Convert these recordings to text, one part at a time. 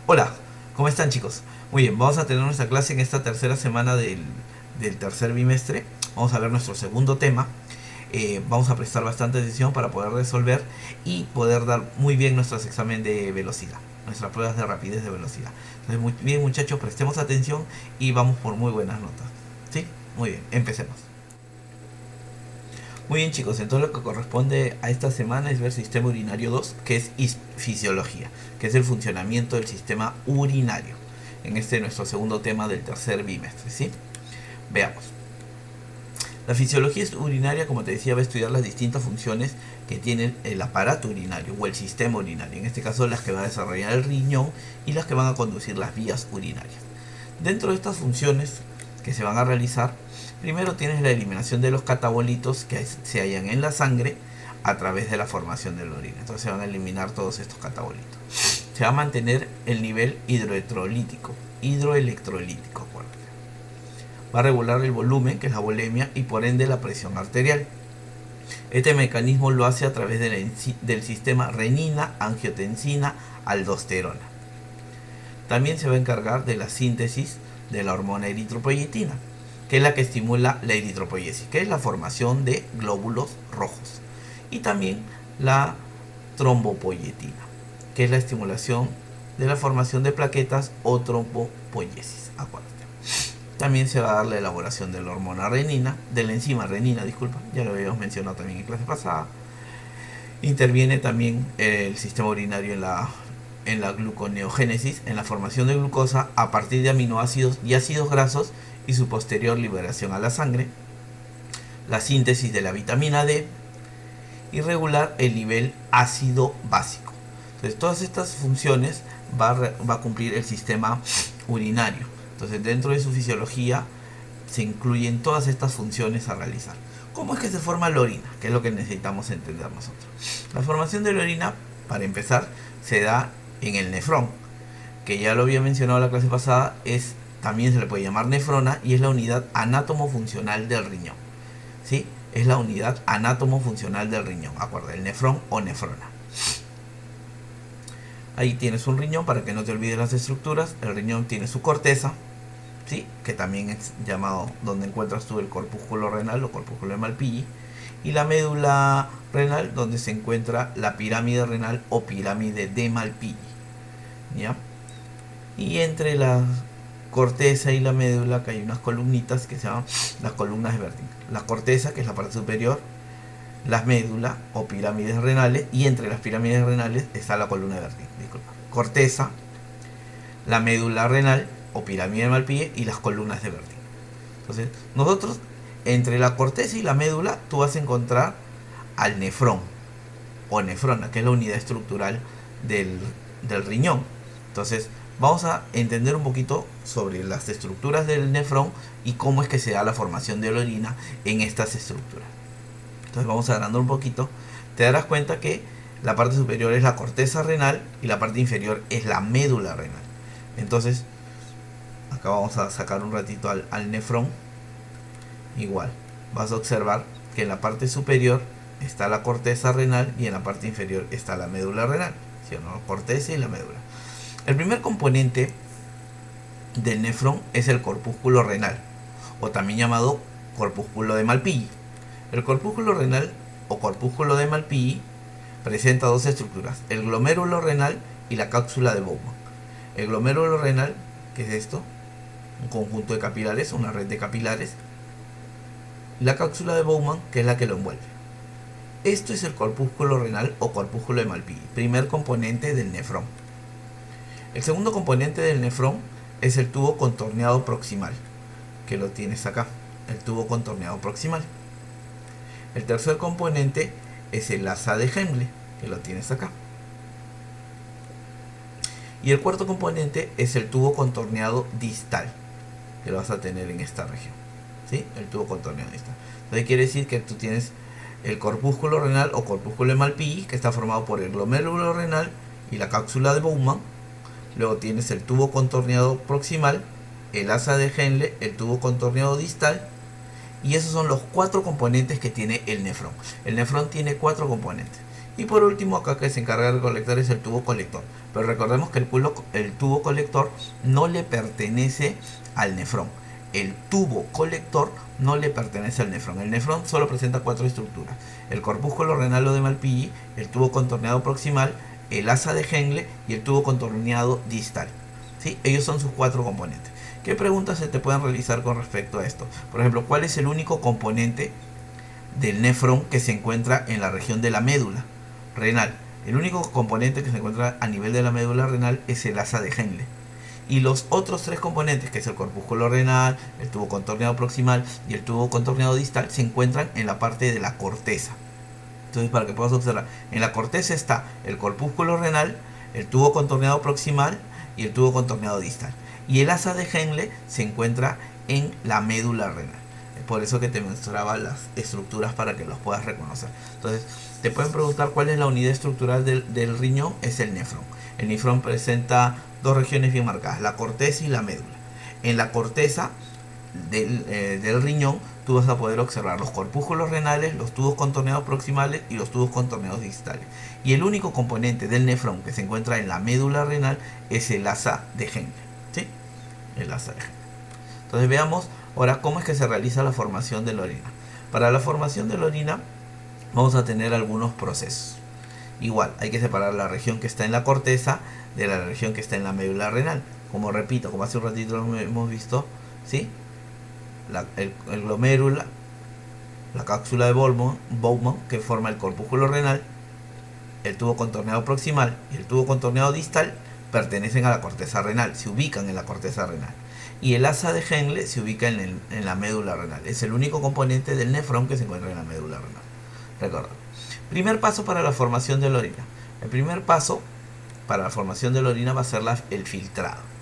Hola, ¿cómo están chicos? Muy bien, vamos a tener nuestra clase en esta tercera semana del tercer bimestre. Vamos a ver nuestro segundo tema. Vamos a prestar bastante atención para poder resolver y poder dar muy bien nuestros examen de velocidad, nuestras pruebas de rapidez de velocidad. Entonces, muy bien muchachos, prestemos atención y vamos por muy buenas notas. ¿Sí? Muy bien, empecemos. Muy bien chicos, entonces lo que corresponde a esta semana es ver sistema urinario 2, que es fisiología, que es el funcionamiento del sistema urinario. En este nuestro segundo tema del tercer bimestre, ¿sí? Veamos. La fisiología urinaria, como te decía, va a estudiar las distintas funciones que tiene el aparato urinario o el sistema urinario. En este caso, las que va a desarrollar el riñón y las que van a conducir las vías urinarias. Dentro de estas funciones que se van a realizar, primero tienes la eliminación de los catabolitos que se hallan en la sangre a través de la formación de la orina. Entonces se van a eliminar todos estos catabolitos. Se va a mantener el nivel hidroelectrolítico, acuérdate. Va a regular el volumen, que es la volemia, y por ende la presión arterial. Este mecanismo lo hace a través del sistema renina-angiotensina-aldosterona. También se va a encargar de la síntesis de la hormona eritropoyetina, que es la que estimula la eritropoyesis, que es la formación de glóbulos rojos. Y también la trombopoyetina, que es la estimulación de la formación de plaquetas o trombopoyesis. Acuérdate. También se va a dar la elaboración de la hormona renina, de la enzima renina, disculpa, ya lo habíamos mencionado también en clase pasada. Interviene también el sistema urinario en la gluconeogénesis, en la formación de glucosa a partir de aminoácidos y ácidos grasos y su posterior liberación a la sangre, la síntesis de la vitamina D y regular el nivel ácido básico. Entonces, todas estas funciones va a cumplir el sistema urinario. Entonces, dentro de su fisiología se incluyen todas estas funciones a realizar. ¿Cómo es que se forma la orina? Que es lo que necesitamos entender nosotros. La formación de la orina, para empezar, se da en el nefrón, que ya lo había mencionado en la clase pasada, también se le puede llamar nefrona y es la unidad anátomo-funcional del riñón. ¿Sí? Es la unidad anátomo-funcional del riñón. Acuerda, el nefrón o nefrona. Ahí tienes un riñón para que no te olvides las estructuras. El riñón tiene su corteza, ¿sí? Que también es llamado donde encuentras tú el corpúsculo renal o corpúsculo de Malpighi, y la médula renal, donde se encuentra la pirámide renal o pirámide de Malpighi, ¿ya? Y entre la corteza y la médula que hay unas columnitas que se llaman las columnas de Verting. La corteza, que es la parte superior, las médulas o pirámides renales, y entre las pirámides renales está la columna de Verting. Disculpa. Corteza, la médula renal o pirámide de Malpighi y las columnas de Verting. Entonces, nosotros, entre la corteza y la médula, tú vas a encontrar al nefrón o nefrona, que es la unidad estructural del riñón. Entonces, vamos a entender un poquito sobre las estructuras del nefrón y cómo es que se da la formación de la orina en estas estructuras. Entonces, vamos agrandando un poquito. Te darás cuenta que la parte superior es la corteza renal y la parte inferior es la médula renal. Entonces, acá vamos a sacar un ratito al nefrón. Igual, vas a observar que en la parte superior está la corteza renal y en la parte inferior está la médula renal, ¿sí o no? Corteza y la médula. El primer componente del nefrón es el corpúsculo renal, o también llamado corpúsculo de Malpighi. El corpúsculo renal o corpúsculo de Malpighi presenta dos estructuras, el glomérulo renal y la cápsula de Bowman. El glomérulo renal, ¿qué es esto? Un conjunto de capilares, una red de capilares. La cápsula de Bowman, que es la que lo envuelve. Esto es el corpúsculo renal o corpúsculo de Malpighi, primer componente del nefrón. El segundo componente del nefrón es el tubo contorneado proximal, que lo tienes acá, el tubo contorneado proximal. El tercer componente es el asa de Henle, que lo tienes acá. Y el cuarto componente es el tubo contorneado distal, que lo vas a tener en esta región. ¿Sí? El tubo contorneado distal. Entonces quiere decir que tú tienes el corpúsculo renal o corpúsculo de Malpighi, que está formado por el glomérulo renal y la cápsula de Bowman. Luego tienes el tubo contorneado proximal, el asa de Henle, el tubo contorneado distal. Y esos son los cuatro componentes que tiene el nefrón. El nefrón tiene cuatro componentes. Y por último, acá que se encarga de recolectar es el tubo colector. Pero recordemos que el tubo colector no le pertenece al nefrón. El tubo colector no le pertenece al nefrón. El nefrón solo presenta 4 estructuras: el corpúsculo renal o de Malpighi, el tubo contorneado proximal, el asa de Henle y el tubo contorneado distal. ¿Sí? Ellos son sus 4 componentes. ¿Qué preguntas se te pueden realizar con respecto a esto? Por ejemplo, ¿cuál es el único componente del nefrón que se encuentra en la región de la médula renal? El único componente que se encuentra a nivel de la médula renal es el asa de Henle. Y los otros 3 componentes, que es el corpúsculo renal, el tubo contorneado proximal y el tubo contorneado distal, se encuentran en la parte de la corteza. Entonces, para que puedas observar, en la corteza está el corpúsculo renal, el tubo contorneado proximal y el tubo contorneado distal. Y el asa de Henle se encuentra en la médula renal. Es por eso que te mostraba las estructuras para que los puedas reconocer. Entonces, te pueden preguntar cuál es la unidad estructural del riñón. Es el nefrón. El nefrón presenta 2 regiones bien marcadas: la corteza y la médula. En la corteza del riñón tú vas a poder observar los corpúsculos renales, los tubos contorneados proximales y los tubos contorneados distales. Y el único componente del nefrón que se encuentra en la médula renal es el asa de Henle. ¿Sí? El asa de Henle. Entonces veamos ahora cómo es que se realiza la formación de la orina. Para la formación de la orina vamos a tener algunos procesos. Igual, hay que separar la región que está en la corteza de la región que está en la médula renal. Como repito, como hace un ratito lo hemos visto, ¿sí? El glomérulo, la cápsula de Bowman, que forma el corpúsculo renal, el tubo contorneado proximal y el tubo contorneado distal pertenecen a la corteza renal, se ubican en la corteza renal. Y el asa de Henle se ubica en la médula renal. Es el único componente del nefrón que se encuentra en la médula renal. Recuerda. Primer paso para la formación de la orina. El primer paso para la formación de la orina va a ser el filtrado.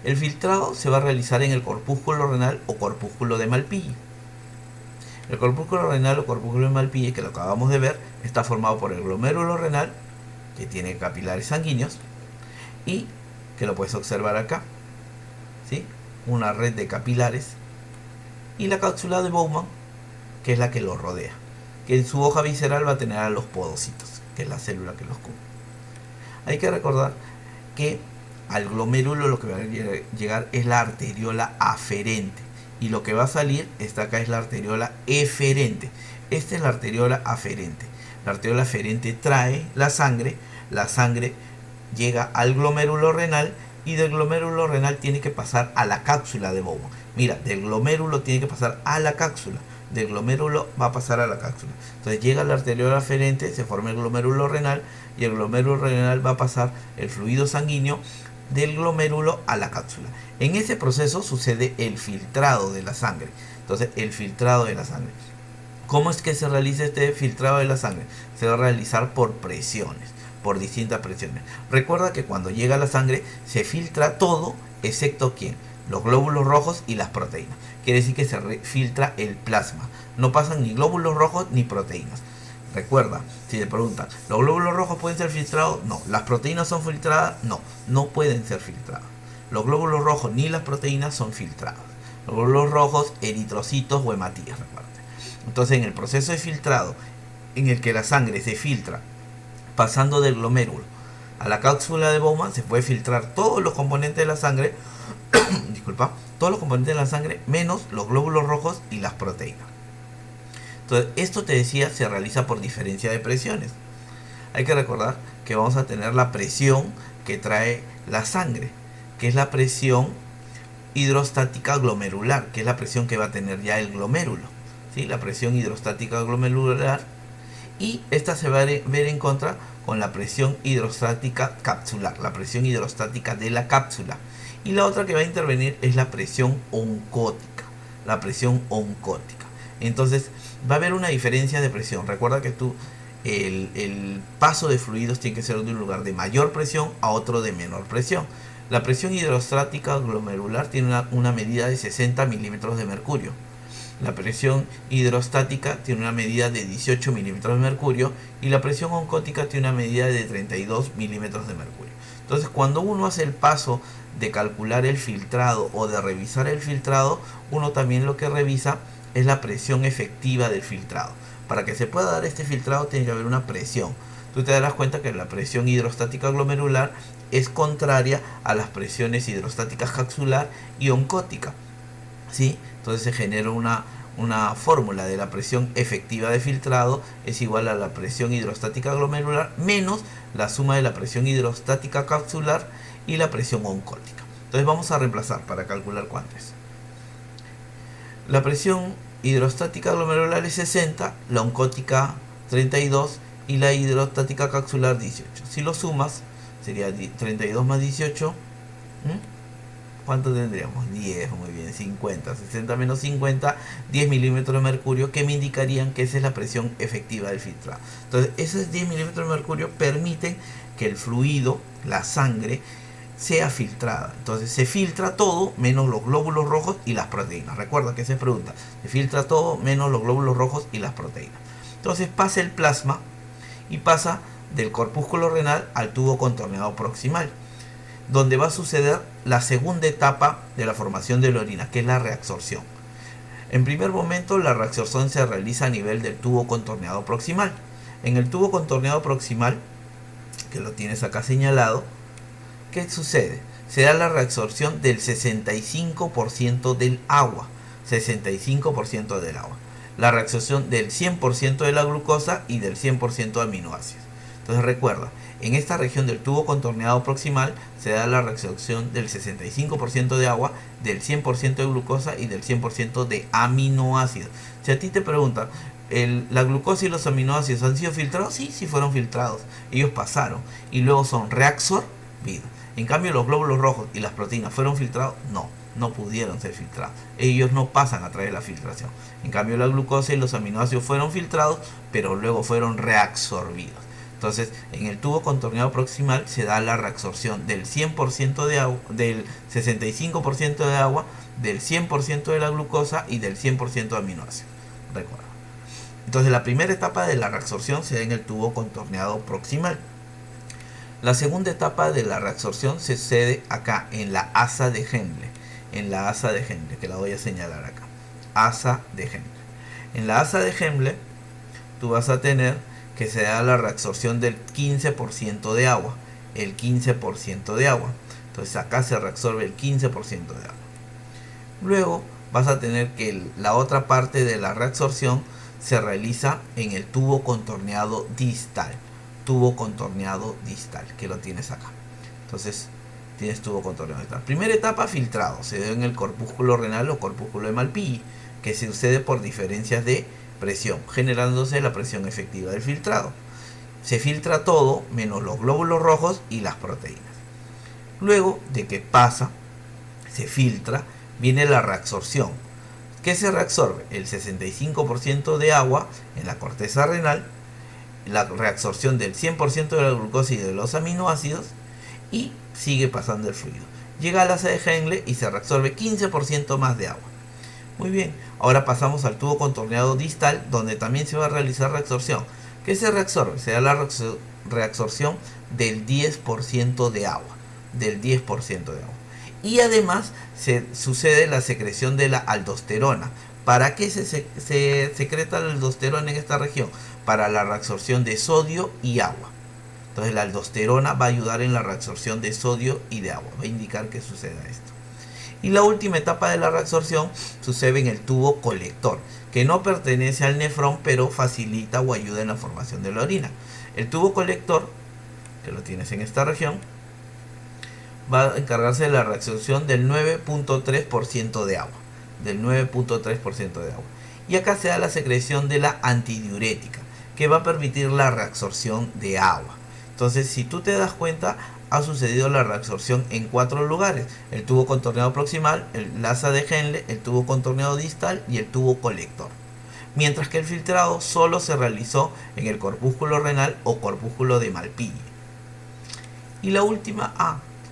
El filtrado se va a realizar en el corpúsculo renal o corpúsculo de Malpighi. El corpúsculo renal o corpúsculo de Malpighi, que lo acabamos de ver, está formado por el glomérulo renal, que tiene capilares sanguíneos, y que lo puedes observar acá, ¿sí? Una red de capilares, y la cápsula de Bowman, que es la que lo rodea, que en su hoja visceral va a tener a los podocitos, que es la célula que los cubre. Hay que recordar que al glomérulo lo que va a llegar es la arteriola aferente, y lo que va a salir, esta acá, es la arteriola eferente. Esta es la arteriola aferente. La arteriola aferente trae la sangre llega al glomérulo renal, y del glomérulo renal tiene que pasar a la cápsula de Bowman. Mira, del glomérulo tiene que pasar a la cápsula, del glomérulo va a pasar a la cápsula. Entonces llega la arteriola aferente, se forma el glomérulo renal, y el glomérulo renal va a pasar el fluido sanguíneo del glomérulo a la cápsula. En ese proceso sucede el filtrado de la sangre. Entonces, el filtrado de la sangre. ¿Cómo es que se realiza este filtrado de la sangre? Se va a realizar por presiones, por distintas presiones. Recuerda que cuando llega la sangre se filtra todo, excepto ¿quién? Los glóbulos rojos y las proteínas. Quiere decir que se filtra el plasma. No pasan ni glóbulos rojos ni proteínas. Recuerda, si te preguntan, ¿los glóbulos rojos pueden ser filtrados? No. ¿Las proteínas son filtradas? No, no pueden ser filtradas. Los glóbulos rojos ni las proteínas son filtrados. Los glóbulos rojos, eritrocitos o hematías, recuerda. Entonces, en el proceso de filtrado, en el que la sangre se filtra pasando del glomérulo a la cápsula de Bowman, se puede filtrar todos los componentes de la sangre, disculpa, todos los componentes de la sangre menos los glóbulos rojos y las proteínas. Entonces, esto te decía, se realiza por diferencia de presiones. Hay que recordar que vamos a tener la presión que trae la sangre, que es la presión hidrostática glomerular, que es la presión que va a tener ya el glomérulo, ¿sí? La presión hidrostática glomerular, y esta se va a ver en contra con la presión hidrostática capsular, la presión hidrostática de la cápsula. Y la otra que va a intervenir es la presión oncótica, la presión oncótica. Entonces, va a haber una diferencia de presión. Recuerda que el paso de fluidos tiene que ser de un lugar de mayor presión a otro de menor presión. La presión hidrostática glomerular tiene una medida de 60 milímetros de mercurio. La presión hidrostática tiene una medida de 18 milímetros de mercurio, y la presión oncótica tiene una medida de 32 milímetros de mercurio. Entonces, cuando uno hace el paso de calcular el filtrado o de revisar el filtrado, uno también lo que revisa es la presión efectiva del filtrado. para que se pueda dar este filtrado tiene que haber una presión. Tú te darás cuenta que la presión hidrostática glomerular es contraria a las presiones hidrostáticas capsular y oncótica, ¿sí? Entonces se genera una fórmula de la presión efectiva de filtrado es igual a la presión hidrostática glomerular menos la suma de la presión hidrostática capsular y la presión oncótica. Entonces vamos a reemplazar para calcular cuánto es. La presión hidrostática glomerular es 60, la oncótica 32 y la hidrostática capsular 18. Si lo sumas, sería 32 más 18. ¿Cuánto tendríamos? 10, muy bien, 50. 60 menos 50, 10 milímetros de mercurio, que me indicarían que esa es la presión efectiva del filtrado. Entonces, esos 10 milímetros de mercurio permiten que el fluido, la sangre, sea filtrada. Entonces, se filtra todo menos los glóbulos rojos y las proteínas. Recuerda que se pregunta, se filtra todo menos los glóbulos rojos y las proteínas. Entonces, pasa el plasma y pasa del corpúsculo renal al tubo contorneado proximal, donde va a suceder la segunda etapa de la formación de la orina, que es la reabsorción. En primer momento, la reabsorción se realiza a nivel del tubo contorneado proximal. En el tubo contorneado proximal, que lo tienes acá señalado, ¿qué sucede? Se da la reabsorción del 65% del agua. 65% del agua. La reabsorción del 100% de la glucosa y del 100% de aminoácidos. Entonces recuerda, en esta región del tubo contorneado proximal se da la reabsorción del 65% de agua, del 100% de glucosa y del 100% de aminoácidos. Si a ti te preguntan, ¿la glucosa y los aminoácidos han sido filtrados? Sí, sí fueron filtrados. Ellos pasaron y luego son reabsorbidos. En cambio, los glóbulos rojos y las proteínas fueron filtrados. No pudieron ser filtrados. Ellos no pasan a través de la filtración. En cambio, la glucosa y los aminoácidos fueron filtrados, pero luego fueron reabsorbidos. Entonces, en el tubo contorneado proximal se da la reabsorción del 100% de agua, del 65% de agua, del 100% de la glucosa y del 100% de aminoácidos. Recuerda. Entonces, la primera etapa de la reabsorción se da en el tubo contorneado proximal. La segunda etapa de la reabsorción se sucede acá, en la asa de Henle. En la asa de Henle, que la voy a señalar acá. Asa de Henle. En la asa de Henle, tú vas a tener que se da la reabsorción del 15% de agua. El 15% de agua. Entonces acá se reabsorbe el 15% de agua. Luego vas a tener que la otra parte de la reabsorción se realiza en el tubo contorneado distal. Tubo contorneado distal, que lo tienes acá. Entonces tienes tubo contorneado distal. Primera etapa, filtrado. Se da en el corpúsculo renal o corpúsculo de Malpighi, que se sucede por diferencias de presión, generándose la presión efectiva del filtrado. Se filtra todo menos los glóbulos rojos y las proteínas. Luego de que pasa, se filtra, viene la reabsorción. ¿Qué se reabsorbe? El 65% de agua en la corteza renal, la reabsorción del 100% de la glucosa y de los aminoácidos, y sigue pasando el fluido. Llega al asa de Henle y se reabsorbe 15% más de agua. Muy bien, ahora pasamos al tubo contorneado distal, donde también se va a realizar reabsorción. ¿Qué se reabsorbe? Se da la reabsorción del 10% de agua. Del 10% de agua. Y además se sucede la secreción de la aldosterona. ¿Para qué se secreta la aldosterona en esta región? Para la reabsorción de sodio y agua. Entonces la aldosterona va a ayudar en la reabsorción de sodio y de agua. Va a indicar que suceda esto. Y la última etapa de la reabsorción sucede en el tubo colector, que no pertenece al nefrón, pero facilita o ayuda en la formación de la orina. El tubo colector, que lo tienes en esta región, va a encargarse de la reabsorción del 9.3% de agua. Del 9.3% de agua. Y acá se da la secreción de la antidiurética, que va a permitir la reabsorción de agua. Entonces, si tú te das cuenta, ha sucedido la reabsorción en 4 lugares: el tubo contorneado proximal, el asa de Henle, el tubo contorneado distal y el tubo colector. Mientras que el filtrado solo se realizó en el corpúsculo renal o corpúsculo de Malpighi. Y la última,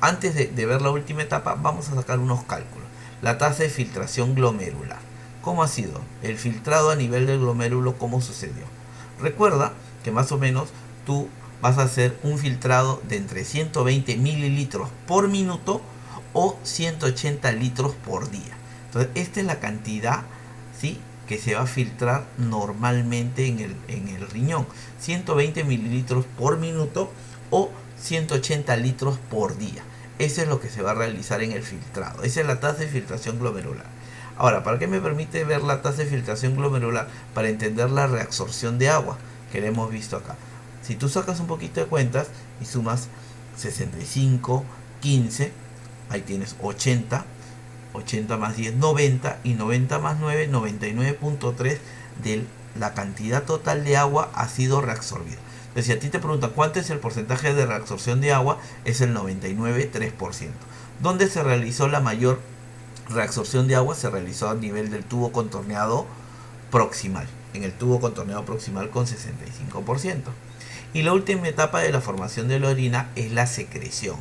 antes de ver la última etapa, vamos a sacar unos cálculos. La tasa de filtración glomerular. ¿Cómo ha sido? El filtrado a nivel del glomérulo, ¿cómo sucedió? Recuerda que más o menos tú vas a hacer un filtrado de entre 120 mililitros por minuto o 180 litros por día. Entonces, esta es la cantidad, ¿sí?, que se va a filtrar normalmente en el riñón. 120 mililitros por minuto o 180 litros por día. Eso es lo que se va a realizar en el filtrado. Esa es la tasa de filtración glomerular. Ahora, ¿para qué me permite ver la tasa de filtración glomerular? Para entender la reabsorción de agua que le hemos visto acá. Si tú sacas un poquito de cuentas y sumas 65, 15, ahí tienes 80, 80 más 10, 90, y 90 más 9, 99.3 de la cantidad total de agua ha sido reabsorbida. Entonces, si a ti te preguntan cuánto es el porcentaje de reabsorción de agua, es el 99,3%. ¿Dónde se realizó la mayor reabsorción de agua? Se realizó a nivel del tubo contorneado proximal, en el tubo contorneado proximal con 65%. Y la última etapa de la formación de la orina es la secreción.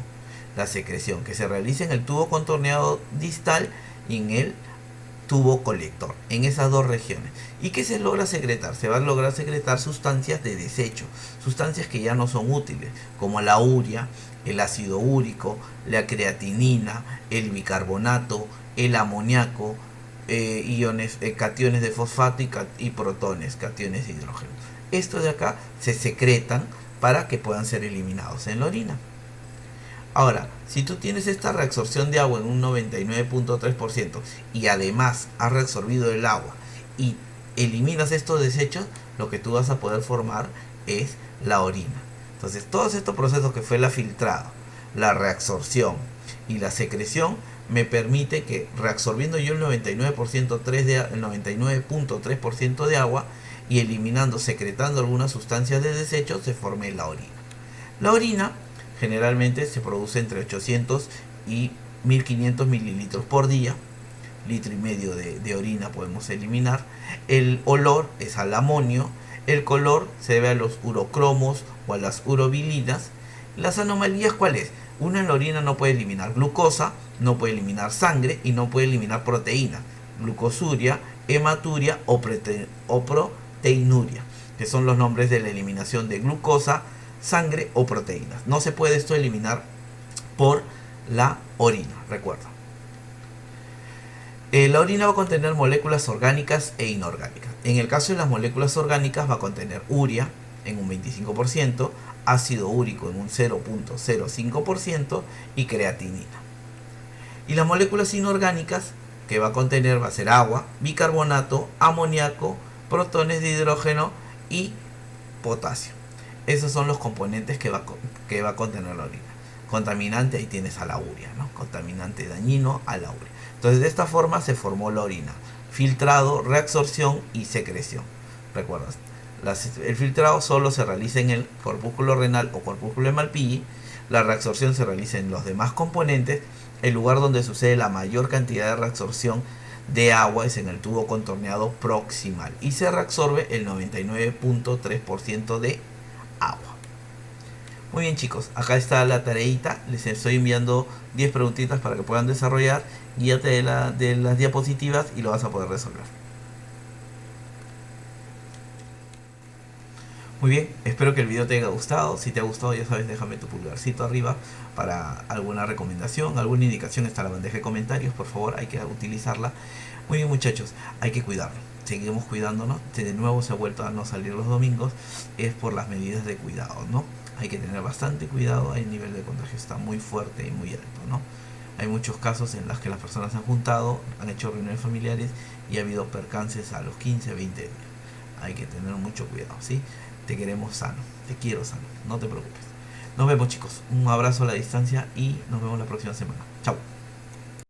La secreción que se realiza en el tubo contorneado distal y en el tubo colector, en esas dos regiones. ¿Y qué se logra secretar? Se va a lograr secretar sustancias de desecho, sustancias que ya no son útiles, como la urea, el ácido úrico, la creatinina, el bicarbonato, el amoníaco, cationes de fosfato y protones, cationes de hidrógeno. Estos de acá se secretan para que puedan ser eliminados en la orina. Ahora, si tú tienes esta reabsorción de agua en un 99.3% y además has reabsorbido el agua y eliminas estos desechos, lo que tú vas a poder formar es la orina. Entonces, todos estos procesos que fue la filtrado, la reabsorción y la secreción me permite que reabsorbiendo yo el 99.3% de agua y eliminando, secretando algunas sustancias de desecho, se forme la orina. La orina generalmente se produce entre 800 y 1500 mililitros por día. Litro y medio de orina podemos eliminar. El olor es al amonio. El color se debe a los urocromos o a las urobilinas. Las anomalías, ¿cuál es? Uno en la orina no puede eliminar glucosa, no puede eliminar sangre y no puede eliminar proteínas. Glucosuria, hematuria o proteinuria, que son los nombres de la eliminación de glucosa, sangre o proteínas. No se puede esto eliminar por la orina, recuerda. La orina va a contener moléculas orgánicas e inorgánicas. En el caso de las moléculas orgánicas va a contener urea en un 25%, ácido úrico en un 0.05% y creatinina. Y las moléculas inorgánicas que va a contener va a ser agua, bicarbonato, amoníaco, protones de hidrógeno y potasio. Esos son los componentes que va a contener la orina. Contaminante, ahí tienes a la urea, ¿no? Contaminante dañino a la urea. Entonces, de esta forma se formó la orina. Filtrado, reabsorción y secreción. ¿Recuerdas? El filtrado solo se realiza en el corpúsculo renal o corpúsculo de Malpighi. La reabsorción se realiza en los demás componentes. El lugar donde sucede la mayor cantidad de reabsorción de agua es en el tubo contorneado proximal. Y se reabsorbe el 99.3% de agua. Muy bien, chicos, acá está la tareita. Les estoy enviando 10 preguntitas para que puedan desarrollar. Guíate de las diapositivas y lo vas a poder resolver. Muy bien, espero que el video te haya gustado. Si te ha gustado, ya sabes, déjame tu pulgarcito arriba para alguna recomendación, alguna indicación. Está la bandeja de comentarios, por favor, hay que utilizarla. Muy bien, muchachos, hay que cuidarlo. Seguimos cuidándonos. De nuevo se ha vuelto a no salir los domingos. Es por las medidas de cuidado, ¿no? Hay que tener bastante cuidado. El nivel de contagio está muy fuerte y muy alto, ¿no? Hay muchos casos en los que las personas se han juntado, han hecho reuniones familiares y ha habido percances a los 15, 20 días. Hay que tener mucho cuidado, ¿sí? Te queremos sano, te quiero sano, no te preocupes. Nos vemos, chicos, un abrazo a la distancia y nos vemos la próxima semana. Chao.